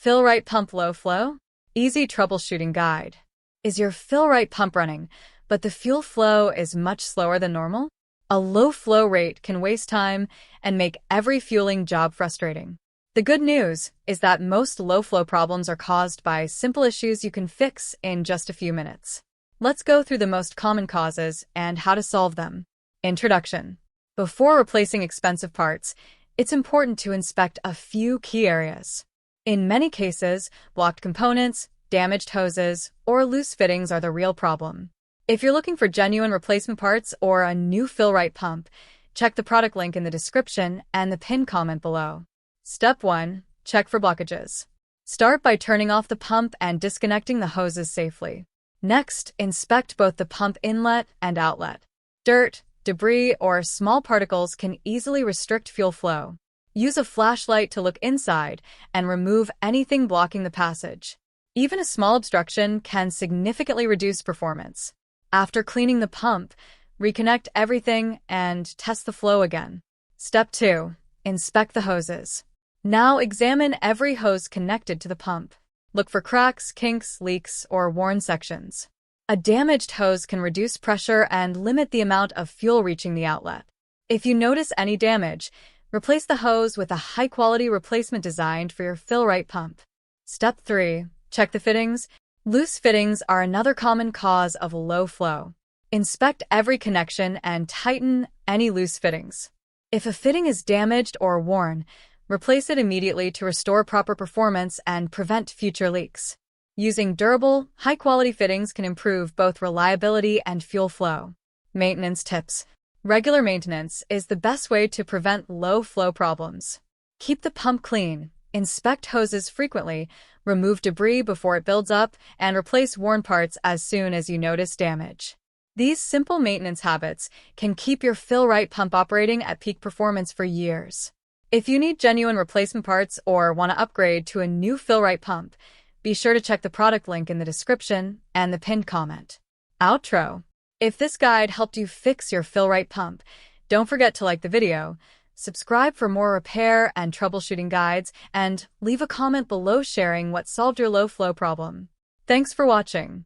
Fill-Rite pump low flow? Easy troubleshooting guide. Is your Fill-Rite pump running, but the fuel flow is much slower than normal? A low flow rate can waste time and make every fueling job frustrating. The good news is that most low flow problems are caused by simple issues you can fix in just a few minutes. Let's go through the most common causes and how to solve them. Introduction. Before replacing expensive parts, it's important to inspect a few key areas. In many cases, blocked components, damaged hoses, or loose fittings are the real problem. If you're looking for genuine replacement parts or a new Fill-Rite pump, check the product link in the description and the pinned comment below. Step 1. Check for blockages. Start by turning off the pump and disconnecting the hoses safely. Next, inspect both the pump inlet and outlet. Dirt, debris, or small particles can easily restrict fuel flow. Use a flashlight to look inside and remove anything blocking the passage. Even a small obstruction can significantly reduce performance. After cleaning the pump, reconnect everything and test the flow again. Step 2. Inspect the hoses. Now examine every hose connected to the pump. Look for cracks, kinks, leaks, or worn sections. A damaged hose can reduce pressure and limit the amount of fuel reaching the outlet. If you notice any damage, replace the hose with a high-quality replacement designed for your Fill-Rite pump. Step 3. Check the fittings. Loose fittings are another common cause of low flow. Inspect every connection and tighten any loose fittings. If a fitting is damaged or worn, replace it immediately to restore proper performance and prevent future leaks. Using durable, high-quality fittings can improve both reliability and fuel flow. Maintenance tips. Regular maintenance is the best way to prevent low-flow problems. Keep the pump clean, inspect hoses frequently, remove debris before it builds up, and replace worn parts as soon as you notice damage. These simple maintenance habits can keep your Fill-Rite pump operating at peak performance for years. If you need genuine replacement parts or want to upgrade to a new Fill-Rite pump, be sure to check the product link in the description and the pinned comment. Outro. If this guide helped you fix your Fill-Rite pump, don't forget to like the video, subscribe for more repair and troubleshooting guides, and leave a comment below sharing what solved your low flow problem. Thanks for watching.